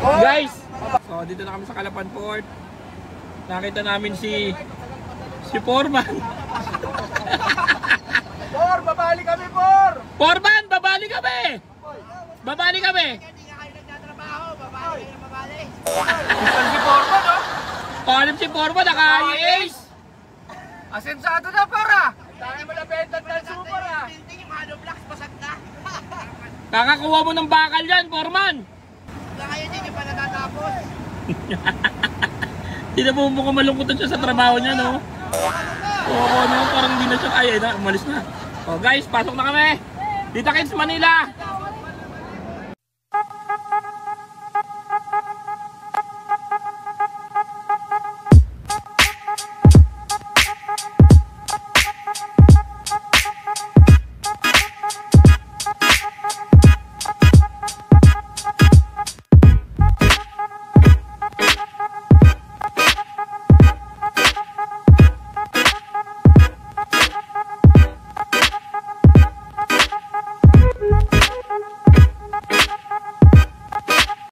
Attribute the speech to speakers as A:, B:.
A: Guys, so dito na kami sa Calapan Port. Nakita namin si Foreman.
B: Por, babali kami, Por!
A: Foreman, babali kami! Babali kami!
C: Hindi nga kayo nagtatrabaho, babali kayo ng babali.
B: Isan si Porman, no?
A: Alam si Foreman, naka-ace!
B: Asensado na, para! Tayo mo na benta ng super, ah!
C: Building yung hollow blocks, basag na.
A: Kakakuha mo ng bakal yan, Foreman!
C: Hanggang ngayon hindi pa natatapos.
A: Hindi na po mukhang malungkutan siya sa trabaho niya, no? Oo, no, parang hindi na siya kaya na, umalis na. Oh guys, pasok na kami! Dita Kids Manila!